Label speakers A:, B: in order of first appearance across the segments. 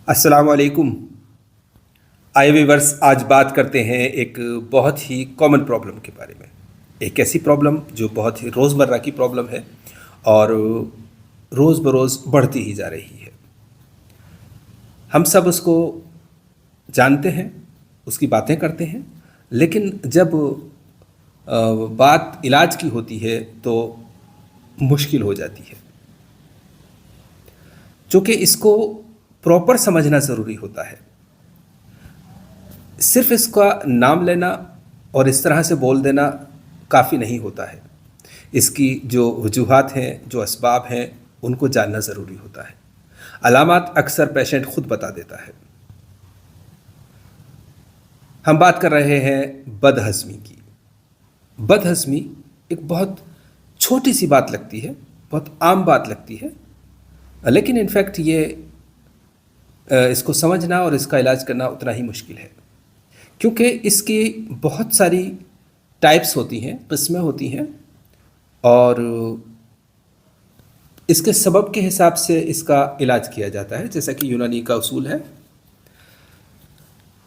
A: अस्सलाम वालेकुम। आए व्यूअर्स, आज बात करते हैं एक बहुत ही कॉमन प्रॉब्लम के बारे में। एक ऐसी प्रॉब्लम जो बहुत ही रोज़मर्रा की प्रॉब्लम है और रोज़ बरोज़ बढ़ती ही जा रही है। हम सब उसको जानते हैं, उसकी बातें करते हैं, लेकिन जब बात इलाज की होती है तो मुश्किल हो जाती है, चूँकि इसको प्रॉपर समझना ज़रूरी होता है। सिर्फ इसका नाम लेना और इस तरह से बोल देना काफ़ी नहीं होता है। इसकी जो वजूहात हैं, जो असबाब हैं, उनको जानना ज़रूरी होता है। अलामात अक्सर पेशेंट खुद बता देता है। हम बात कर रहे हैं बदहज़मी की। बदहज़मी एक बहुत छोटी सी बात लगती है, बहुत आम बात लगती है, लेकिन इनफैक्ट ये इसको समझना और इसका इलाज करना उतना ही मुश्किल है, क्योंकि इसकी बहुत सारी टाइप्स होती हैं, किस्में होती हैं, और इसके सबब के हिसाब से इसका इलाज किया जाता है। जैसा कि यूनानी का उसूल है,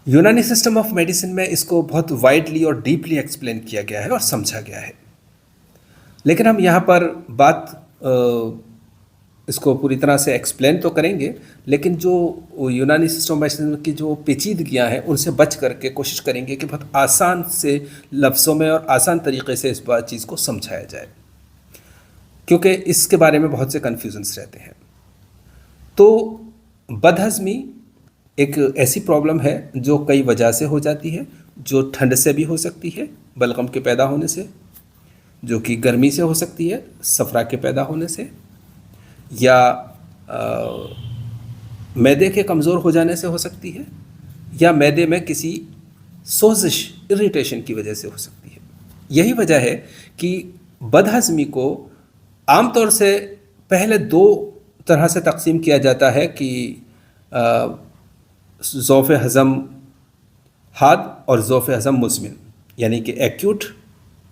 A: यूनानी सिस्टम ऑफ मेडिसिन में इसको बहुत वाइडली और डीपली एक्सप्लेन किया गया है और समझा गया है। लेकिन हम यहाँ पर बात इसको पूरी तरह से एक्सप्लेन तो करेंगे, लेकिन जो यूनानी सिस्टम ऑफ मेडिसिन की जो पेचीदगियाँ हैं उनसे बच करके कोशिश करेंगे कि बहुत आसान से लफ्ज़ों में और आसान तरीक़े से इस बात चीज़ को समझाया जाए, क्योंकि इसके बारे में बहुत से कन्फ्यूजन्स रहते हैं। तो बदहज़मी एक ऐसी प्रॉब्लम है जो कई वजह से हो जाती है, जो ठंड से भी हो सकती है, बलगम के पैदा होने से, जो कि गर्मी से हो सकती है, सफ़रा के पैदा होने से, या मैदे के कमज़ोर हो जाने से हो सकती है, या मैदे में किसी सोजिश इरिटेशन की वजह से हो सकती है। यही वजह है कि बदहज़मी को आमतौर से पहले दो तरह से तकसीम किया जाता है कि ज़ौफ़ हज़म हाद और ज़ौफ़ हज़म मुज़मिन, यानी कि एक्यूट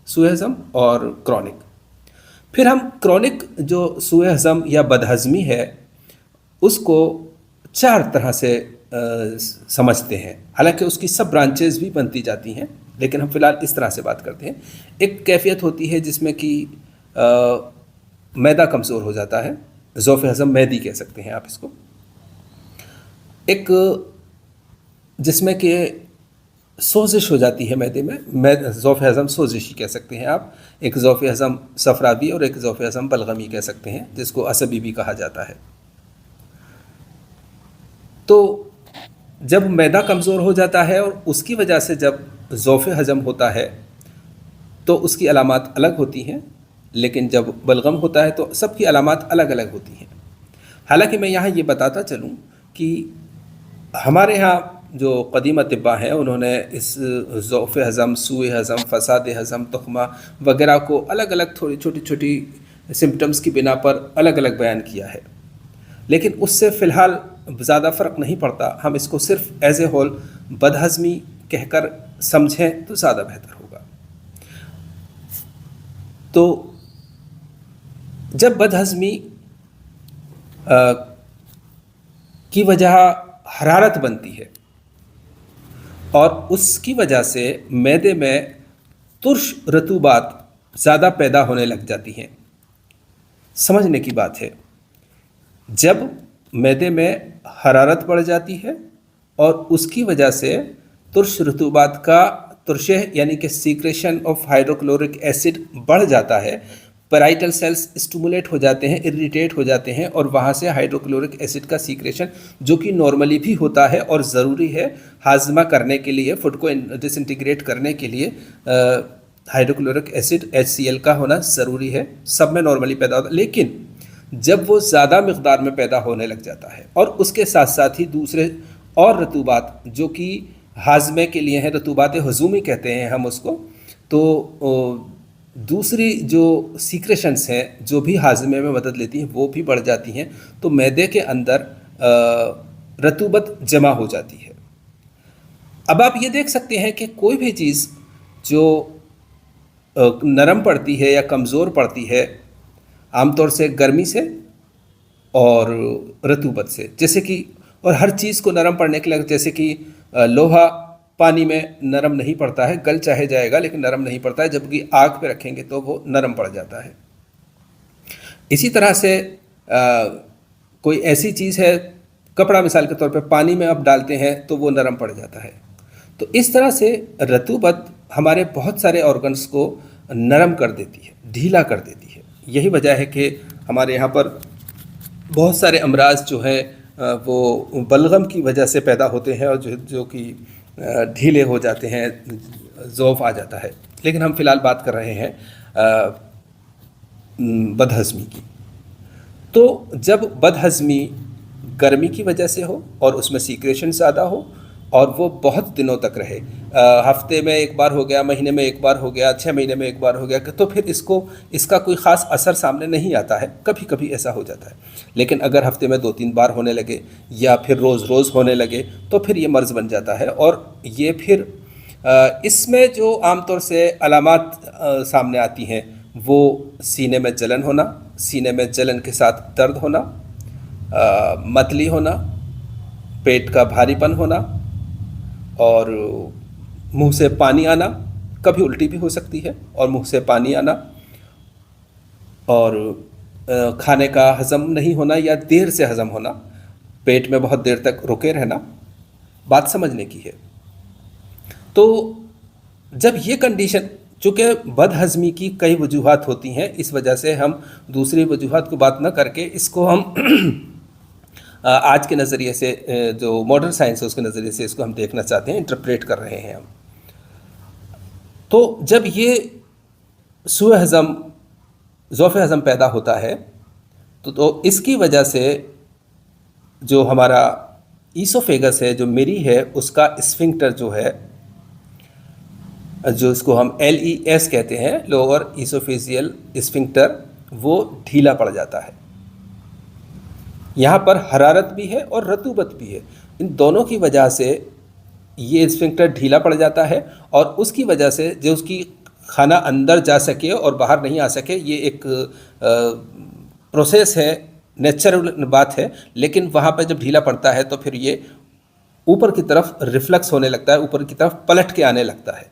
A: सूए हज़म और क्रॉनिक। फिर हम क्रॉनिक जो सूए हज़म या बदहज़मी है उसको चार तरह से समझते हैं। हालांकि उसकी सब ब्रांचेस भी बनती जाती हैं, लेकिन हम फ़िलहाल इस तरह से बात करते हैं। एक कैफियत होती है जिसमें कि मैदा कमज़ोर हो जाता है, ज़ौफ़ हज़म मैदी कह सकते हैं आप इसको। एक जिसमें कि सोजिश हो जाती है मैदे में, ज़ौफ़ हज़म सोजिश ही कह सकते हैं आप। एक ज़ौफ़ हज़म सफ़रावी और एक ज़ौफ़ हज़म बलगमी कह सकते हैं, जिसको असबी भी कहा जाता है। तो जब मैदा कमज़ोर हो जाता है और उसकी वजह से जब ज़ौफ़ हज़म होता है तो उसकी अलामात अलग होती हैं, लेकिन जब बलगम होता है तो सबकी अलामात अलग अलग होती हैं। हालांकि मैं यहाँ ये बताता चलूँ कि हमारे यहाँ जो क़दीम अतिब्बा हैं उन्होंने इस ज़ौफ़ हज़म, सूए हज़म, फ़साद हज़म, तुख़मा वगैरह को अलग अलग थोड़ी छोटी छोटी सिम्पटम्स की बिना पर अलग अलग बयान किया है, लेकिन उससे फ़िलहाल ज़्यादा फ़र्क नहीं पड़ता। हम इसको सिर्फ एज़ ए होल बदहज़मी कहकर समझें तो ज़्यादा बेहतर होगा। तो जब बदहज़मी की वजह हरारत बनती है और उसकी वजह से मैदे में तुर्श रतूबात ज़्यादा पैदा होने लग जाती हैं। समझने की बात है, जब मैदे में हरारत बढ़ जाती है और उसकी वजह से तुर्श रतूबात का तुरशह यानी कि सीक्रेशन ऑफ हाइड्रोक्लोरिक एसिड बढ़ जाता है, पैराइटल सेल्स स्टिमुलेट हो जाते हैं, इरिटेट हो जाते हैं, और वहाँ से हाइड्रोक्लोरिक एसिड का सीक्रेशन, जो कि नॉर्मली भी होता है और ज़रूरी है हाजमा करने के लिए, फूड को डिसइंटीग्रेट करने के लिए हाइड्रोक्लोरिक एसिड HCl का होना ज़रूरी है, सब में नॉर्मली पैदा होता है। लेकिन जब वो ज़्यादा मकदार में पैदा होने लग जाता है और उसके साथ साथ ही दूसरे और रतूबात जो कि हाजमे के लिए हैं, रतूबात हजूमी कहते हैं हम उसको, तो दूसरी जो सीक्रेशंस हैं जो भी हाजमे में मदद लेती हैं वो भी बढ़ जाती हैं, तो मैदे के अंदर रतूबत जमा हो जाती है। अब आप ये देख सकते हैं कि कोई भी चीज़ जो नरम पड़ती है या कमज़ोर पड़ती है आमतौर से गर्मी से और रतूबत से, जैसे कि और हर चीज़ को नरम पड़ने के लिए, जैसे कि लोहा पानी में नरम नहीं पड़ता है, गल चाहे जाएगा लेकिन नरम नहीं पड़ता है, जबकि आग पे रखेंगे तो वो नरम पड़ जाता है। इसी तरह से कोई ऐसी चीज़ है, कपड़ा मिसाल के तौर पे पानी में आप डालते हैं तो वो नरम पड़ जाता है। तो इस तरह से रतूबत हमारे बहुत सारे ऑर्गन्स को नरम कर देती है, ढीला कर देती है। यही वजह है कि हमारे यहाँ पर बहुत सारे अमराज जो है वो बलगम की वजह से पैदा होते हैं और जो कि ढीले हो जाते हैं, ज़ौफ़ आ जाता है। लेकिन हम फ़िलहाल बात कर रहे हैं बदहज़मी की। तो जब बदहज़मी गर्मी की वजह से हो और उसमें सीक्रेशन ज़्यादा हो और वो बहुत दिनों तक रहे, हफ्ते में एक बार हो गया, महीने में एक बार हो गया, 6 महीने में एक बार हो गया, तो फिर इसका कोई ख़ास असर सामने नहीं आता है। कभी कभी ऐसा हो जाता है, लेकिन अगर हफ्ते में 2-3 बार होने लगे या फिर रोज़ रोज़ होने लगे तो फिर ये मर्ज़ बन जाता है। और ये फिर इसमें जो आमतौर से अलामात सामने आती हैं वो सीने में जलन होना, सीने में जलन के साथ दर्द होना, मतली होना, पेट का भारीपन होना और मुंह से पानी आना, कभी उल्टी भी हो सकती है और मुंह से पानी आना, और खाने का हज़म नहीं होना या देर से हज़म होना, पेट में बहुत देर तक रुके रहना। बात समझने की है। तो जब ये कंडीशन, चूँकि बदहज़मी की कई वजूहात होती हैं, इस वजह से हम दूसरी वजूहात को बात न करके इसको हम आज के नज़रिए से, जो मॉडर्न साइंस है उसके नज़रिए से इसको हम देखना चाहते हैं, इंटरप्रेट कर रहे हैं हम। तो जब ये सूए हज़म, ज़ौफ़ हज़म पैदा होता है तो इसकी वजह से जो हमारा ईसोफेगस है, जो मिरी है, उसका स्फिंक्टर जो है, जो इसको हम LES कहते हैं, लोअर ईसोफेजियल स्फिंक्टर, वो ढीला पड़ जाता है। यहाँ पर हरारत भी है और रतूबत भी है। इन दोनों की वजह से ये स्फिंक्टर ढीला पड़ जाता है और उसकी वजह से जो उसकी खाना अंदर जा सके और बाहर नहीं आ सके, ये एक प्रोसेस है, नेचुरल बात है। लेकिन वहाँ पर जब ढीला पड़ता है तो फिर ये ऊपर की तरफ रिफ्लेक्स होने लगता है, ऊपर की तरफ पलट के आने लगता है।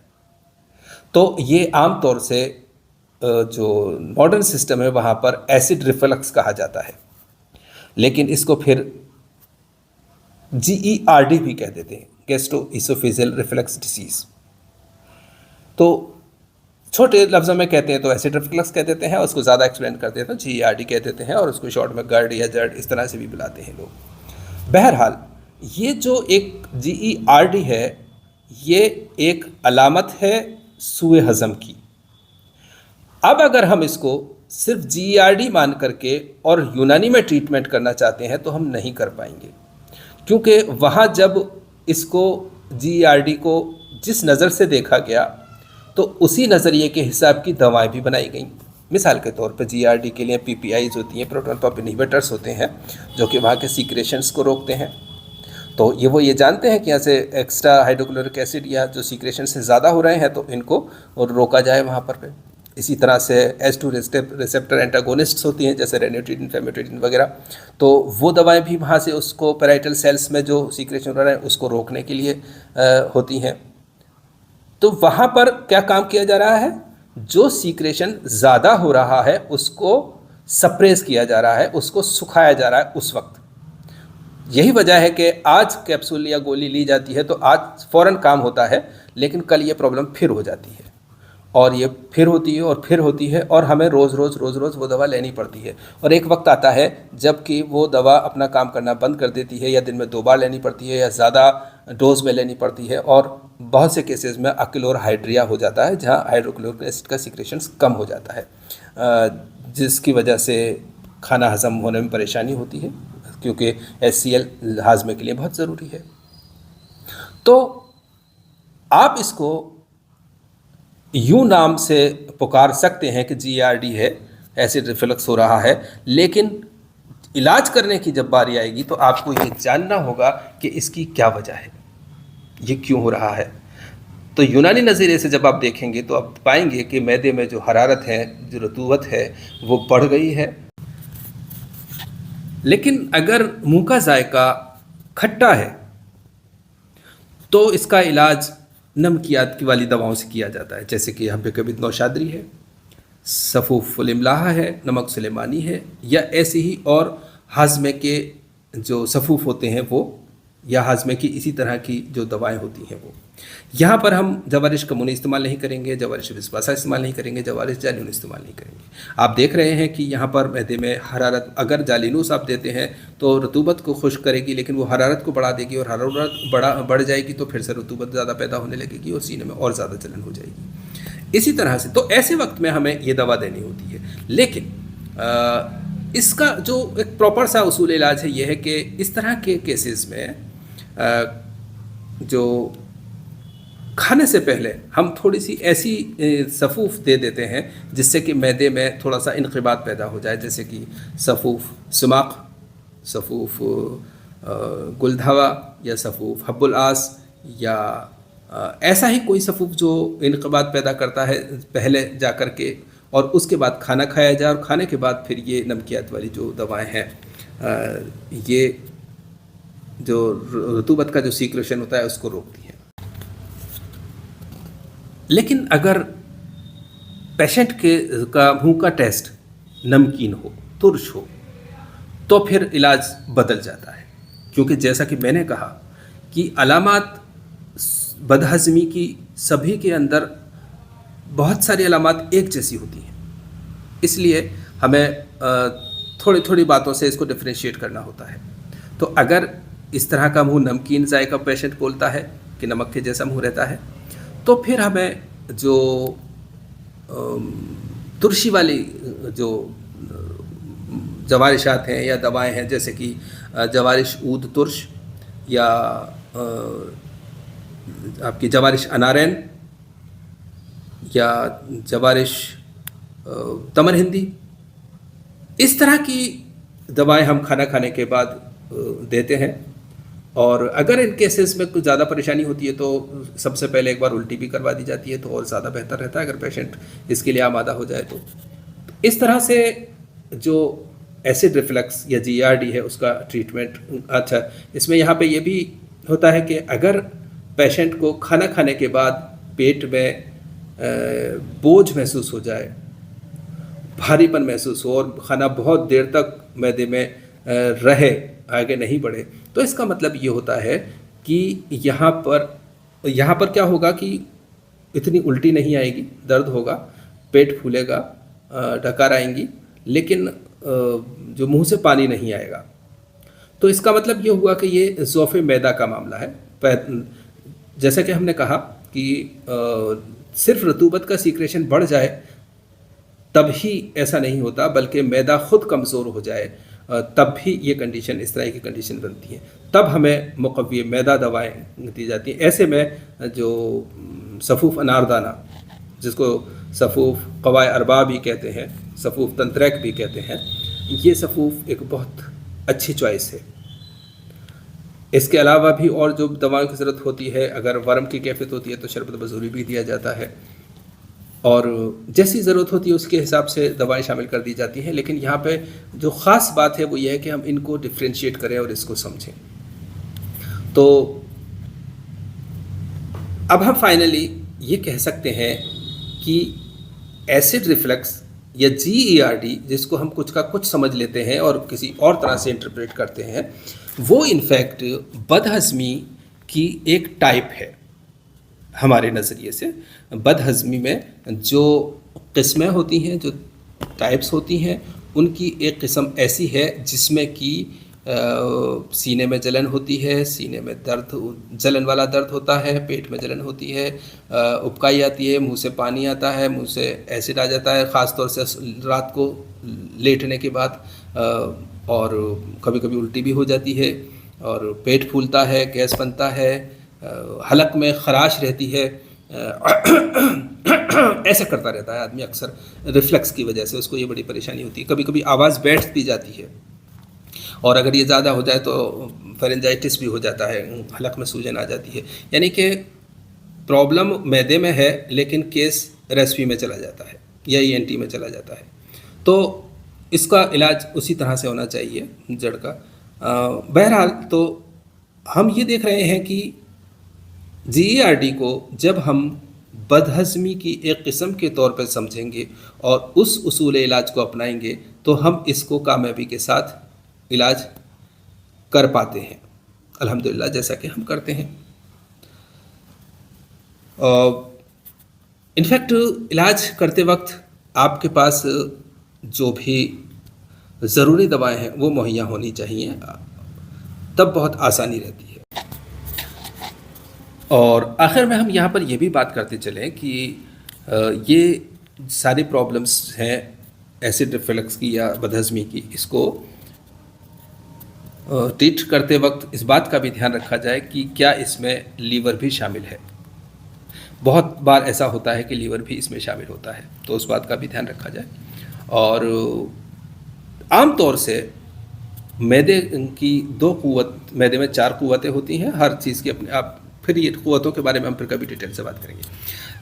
A: तो ये आम तौर से जो मॉडर्न सिस्टम है वहाँ पर एसिड रिफ्लक्स कहा जाता है, लेकिन इसको फिर GERD भी कह देते हैं, गैस्ट्रोइसोफेजियल रिफ्लक्स डिसीज़। तो छोटे लफ्ज़ों में कहते हैं तो एसिड रिफ्लक्स कह देते हैं, उसको ज़्यादा एक्सप्लेन करते हैं तो GERD कह देते हैं, और उसको शॉर्ट में गर्ड या जर्ड इस तरह से भी बुलाते हैं लोग। बहरहाल, ये जो एक GERD है, ये एक अलामत है सूए हज़म की। अब अगर हम इसको सिर्फ GERD मान करके और यूनानी में ट्रीटमेंट करना चाहते हैं तो हम नहीं कर पाएंगे, क्योंकि वहाँ जब इसको GERD को जिस नज़र से देखा गया तो उसी नज़रिए के हिसाब की दवाएं भी बनाई गई। मिसाल के तौर पर GERD के लिए PPIs होती हैं, प्रोटॉन पंप इनहिबिटर्स होते हैं, जो कि वहाँ के सीक्रेशंस को रोकते हैं। तो वो ये जानते हैं कि यहाँ से एक्स्ट्रा हाइड्रोक्लोरिक एसिड या जो सीक्रेशन से ज़्यादा हो रहे हैं तो इनको रोका जाए वहाँ पर। इसी तरह से H2 रिसेप्टर एंटागोनिस्ट्स होती हैं, जैसे रेनिट्रिडिन, फेमिट्रिडिन वगैरह, तो वो दवाएं भी वहाँ से उसको पैराइटल सेल्स में जो सीक्रेशन हो रहा है उसको रोकने के लिए होती हैं। तो वहाँ पर क्या काम किया जा रहा है, जो सीक्रेशन ज़्यादा हो रहा है उसको सप्रेस किया जा रहा है, उसको सुखाया जा रहा है उस वक्त। यही वजह है कि आज कैप्सूल या गोली ली जाती है तो आज फ़ौरन काम होता है, लेकिन कल ये प्रॉब्लम फिर हो जाती है और ये फिर होती है और फिर होती है, और हमें रोज़ रोज़ वो दवा लेनी पड़ती है। और एक वक्त आता है जबकि वो दवा अपना काम करना बंद कर देती है, या दिन में 2 बार लेनी पड़ती है, या ज़्यादा डोज में लेनी पड़ती है, और बहुत से केसेस में अक्लोरहाइड्रिया हो जाता है, जहाँ हाइड्रोक्लोरिक एसिड का सीक्रेशन कम हो जाता है, जिसकी वजह से खाना हज़म होने में परेशानी होती है, क्योंकि HCl हाजमे के लिए बहुत ज़रूरी है। तो आप इसको यूँ नाम से पुकार सकते हैं कि GERD है, एसिड रिफ्लक्स हो रहा है, लेकिन इलाज करने की जब बारी आएगी तो आपको ये जानना होगा कि इसकी क्या वजह है, ये क्यों हो रहा है। तो यूनानी नज़रिए से जब आप देखेंगे तो आप पाएंगे कि मैदे में जो हरारत है, जो रतूबत है, वो बढ़ गई है। लेकिन अगर मुँह का जायका खट्टा है तो इसका इलाज नमकियात की वाली दवाओं से किया जाता है, जैसे कि यहाँ पे कभी नौशादरी है, सफ़ूफ़ुल इमलाह है, नमक सुलेमानी है, या ऐसे ही और हाजमे के जो सफ़ूफ़ होते हैं वो, या हाजमे की इसी तरह की जो दवाएं होती हैं वो। यहाँ पर हम जवारिश कमूनी इस्तेमाल नहीं करेंगे, जवारिश विस्वासा इस्तेमाल नहीं करेंगे, जवारिश जालिनूस इस्तेमाल नहीं करेंगे। आप देख रहे हैं कि यहाँ पर मैदे में हरारत, अगर जालिनूस आप देते हैं तो रतूबत को खुश्क करेगी, लेकिन वो हरारत को बढ़ा देगी, और हरारत बढ़ जाएगी तो फिर से रतूबत ज़्यादा पैदा होने लगेगी और सीने में और ज़्यादा जलन हो जाएगी। इसी तरह से तो ऐसे वक्त में हमें ये दवा देनी होती है, लेकिन इसका जो एक प्रॉपर सा उसूल इलाज है ये है कि इस तरह के केसेस में जो खाने से पहले हम थोड़ी सी ऐसी सफ़ूफ़ दे देते हैं जिससे कि मैदे में थोड़ा सा इनक़िबात पैदा हो जाए, जैसे कि सफ़ूफ़ सुमाक, सफ़ूफ़ गुलधावा, या सफ़ूफ़ हब्बुल आस, या ऐसा ही कोई सफ़ूफ़ जो इनक़िबात पैदा करता है पहले जा कर के, और उसके बाद खाना खाया जाए, और खाने के बाद फिर ये नमकियात वाली जो दवाएं हैं, ये जो रतूबत का जो सीक्रेशन होता है उसको रोकती है। लेकिन अगर पेशेंट का मुंह का टेस्ट नमकीन हो, तुर्श हो, तो फिर इलाज बदल जाता है, क्योंकि जैसा कि मैंने कहा कि अलामात बदहज़मी की सभी के अंदर बहुत सारी अलामात एक जैसी होती हैं, इसलिए हमें थोड़ी थोड़ी बातों से इसको डिफ्रेंशिएट करना होता है। तो अगर इस तरह का मुंह नमकीन जायका पेशेंट बोलता है कि नमक के जैसा मुंह रहता है, तो फिर हमें जो तुरशी वाली जो जवारिशात हैं या दवाएं हैं, जैसे कि जवारिश ऊद तुर्श, या आपकी जवारिश अनारैन, या जवारिश तमर हिंदी, इस तरह की दवाएं हम खाना खाने के बाद देते हैं। और अगर इन केसेस में कुछ ज़्यादा परेशानी होती है तो सबसे पहले एक बार उल्टी भी करवा दी जाती है, तो और ज़्यादा बेहतर रहता है अगर पेशेंट इसके लिए आमादा हो जाए तो। इस तरह से जो एसिड रिफ्लक्स या जीआरडी है उसका ट्रीटमेंट। अच्छा, इसमें यहाँ पे ये भी होता है कि अगर पेशेंट को खाना खाने के बाद पेट में बोझ महसूस हो जाए, भारीपन महसूस हो, और खाना बहुत देर तक मैदे में रहे, आगे नहीं बढ़े, तो इसका मतलब ये होता है कि यहाँ पर क्या होगा कि इतनी उल्टी नहीं आएगी, दर्द होगा, पेट फूलेगा, डकार आएंगी, लेकिन जो मुंह से पानी नहीं आएगा। तो इसका मतलब ये हुआ कि ये ज़ौफ़े मैदा का मामला है। जैसा कि हमने कहा कि सिर्फ रतूबत का सीक्रेशन बढ़ जाए तब ही ऐसा नहीं होता, बल्कि मैदा खुद कमज़ोर हो जाए तब भी ये कंडीशन, इस तरह की कंडीशन बनती है, तब हमें मुक़व्वी मैदा दवाएं दी जाती हैं। ऐसे में जो सफ़ूफ़ अनारदाना, जिसको सफ़ूफ़ क़वाए अरबा भी कहते हैं, सफ़ूफ़ तंत्रैक भी कहते हैं, ये सफ़ूफ़ एक बहुत अच्छी चॉइस है। इसके अलावा भी और जो दवाओं की ज़रूरत होती है, अगर वर्म की कैफियत होती है तो शरबत बज़ूरी भी दिया जाता है, और जैसी ज़रूरत होती है उसके हिसाब से दवाएं शामिल कर दी जाती हैं। लेकिन यहाँ पे जो ख़ास बात है वो ये है कि हम इनको डिफ्रेंशिएट करें और इसको समझें। तो अब हम फाइनली ये कह सकते हैं कि एसिड रिफ्लक्स या GERD, जिसको हम कुछ का कुछ समझ लेते हैं और किसी और तरह से इंटरप्रेट करते हैं, वो इनफैक्ट बदहज़मी की एक टाइप है। हमारे नज़रिए से बदहज़मी में जो किस्में होती हैं, जो टाइप्स होती हैं, उनकी एक किस्म ऐसी है जिसमें कि सीने में जलन होती है, सीने में दर्द, जलन वाला दर्द होता है, पेट में जलन होती है, उबकाई आती है, मुंह से पानी आता है, मुंह से एसिड आ जाता है, ख़ास तौर से रात को लेटने के बाद, और कभी कभी उल्टी भी हो जाती है, और पेट फूलता है, गैस बनता है, हलक में खराश रहती है, ऐसा करता रहता है आदमी अक्सर रिफ्लक्स की वजह से, उसको ये बड़ी परेशानी होती है। कभी कभी आवाज़ बैठ भी जाती है, और अगर ये ज़्यादा हो जाए तो फेरेंजाइटिस भी हो जाता है, हलक में सूजन आ जाती है। यानी कि प्रॉब्लम मैदे में है लेकिन केस रेसिपी में चला जाता है या ENT में चला जाता है। तो इसका इलाज उसी तरह से होना चाहिए जड़ का। बहरहाल तो हम ये देख रहे हैं कि GERD को जब हम बदहज़मी की एक किस्म के तौर पर समझेंगे और उस उसूल इलाज को अपनाएंगे तो हम इसको कामयाबी के साथ इलाज कर पाते हैं, अल्हम्दुलिल्लाह, जैसा कि हम करते हैं। इनफैक्ट इलाज करते वक्त आपके पास जो भी ज़रूरी दवाएं हैं वो मुहैया होनी चाहिए, तब बहुत आसानी रहती है। और आखिर में हम यहाँ पर ये भी बात करते चलें कि ये सारी प्रॉब्लम्स हैं एसिड रिफ्लक्स की या बदहज़मी की, इसको ट्रीट करते वक्त इस बात का भी ध्यान रखा जाए कि क्या इसमें लीवर भी शामिल है। बहुत बार ऐसा होता है कि लीवर भी इसमें शामिल होता है, तो उस बात का भी ध्यान रखा जाए। और आम तौर से मैदे की मैदे में 4 कुव्वतें होती हैं, हर चीज़ की अपने आप, फिर ये कुव्वतों के बारे में हम फिर कभी डिटेल से बात करेंगे।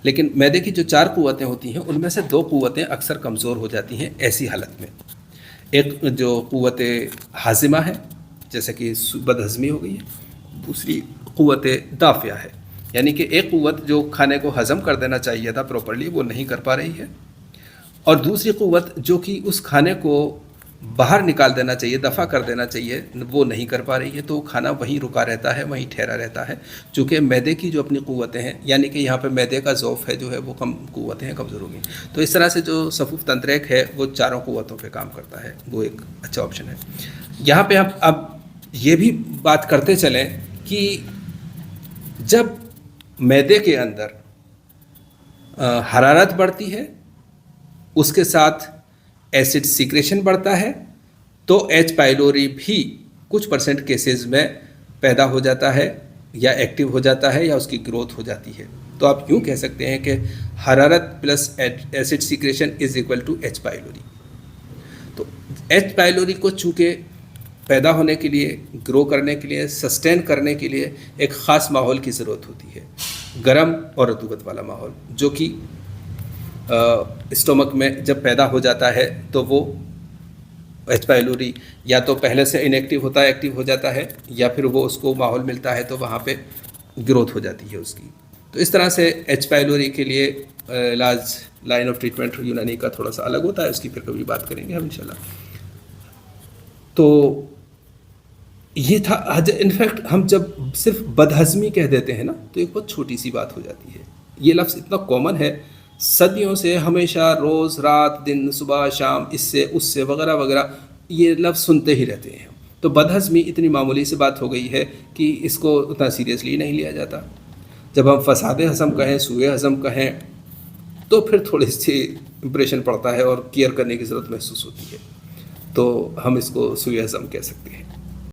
A: लेकिन मैदे की जो 4 कुव्वतें होती हैं उनमें से 2 कुव्वतें अक्सर कमज़ोर हो जाती हैं ऐसी हालत में। एक जो कुव्वत हाजिमा है, जैसे कि बदहज़मी हो गई है, दूसरी कुव्वत दाफ़िया है, यानी कि एक कुव्वत जो खाने को हज़म कर देना चाहिए था प्रॉपर्ली वो नहीं कर पा रही है, और दूसरी कुव्वत जो कि उस खाने को बाहर निकाल देना चाहिए, दफ़ा कर देना चाहिए, वो नहीं कर पा रही है, तो खाना वहीं रुका रहता है, वहीं ठहरा रहता है। चूँकि मैदे की जो अपनी कुव्वतें हैं, यानी कि यहाँ पे मैदे का ज़ौफ़ है जो है वो कम कुव्वतें हैं, कमज़ोर हो गई। तो इस तरह से जो सफ़ूफ़ तंत्रिक है वो 4 कुव्वतों पे काम करता है, वो एक अच्छा ऑप्शन है। यहाँ पे हम अब ये भी बात करते चलें कि जब मैदे के अंदर हरारत बढ़ती है, उसके साथ एसिड सीक्रेशन बढ़ता है, तो H. पाइलोरी भी कुछ % केसेस में पैदा हो जाता है या एक्टिव हो जाता है या उसकी ग्रोथ हो जाती है। तो आप यूँ कह सकते हैं कि हरारत plus acid secretion is equal to H. Pylori. तो H. पाइलोरी को चूँकि पैदा होने के लिए, ग्रो करने के लिए, सस्टेन करने के लिए एक ख़ास माहौल की ज़रूरत होती है, गर्म और रतूबत वाला माहौल, जो कि स्टोमक में जब पैदा हो जाता है तो वो H. पाइलोरी या तो पहले से इनएक्टिव होता है, एक्टिव हो जाता है, या फिर वो उसको माहौल मिलता है तो वहाँ पे ग्रोथ हो जाती है उसकी। तो इस तरह से H. पाइलोरी के लिए इलाज, लाइन ऑफ ट्रीटमेंट यूनानी का थोड़ा सा अलग होता है, उसकी फिर कभी बात करेंगे हम इंशाल्लाह। तो ये था। इनफैक्ट हम जब सिर्फ बदहज़मी कह देते हैं ना तो एक बहुत छोटी सी बात हो जाती है। ये लफ्ज़ इतना कॉमन है, सदियों से हमेशा रोज़ रात दिन सुबह शाम इससे उससे वगैरह वगैरह ये लफ्ज़ सुनते ही रहते हैं। तो बदहज़मी इतनी मामूली सी बात हो गई है कि इसको उतना सीरियसली नहीं लिया जाता। जब हम फसाद हज़म कहें, सूए हज़म कहें, तो फिर थोड़ी सी इम्प्रेशन पड़ता है और केयर करने की ज़रूरत महसूस होती है, तो हम इसको सूए हज़म कह सकते हैं।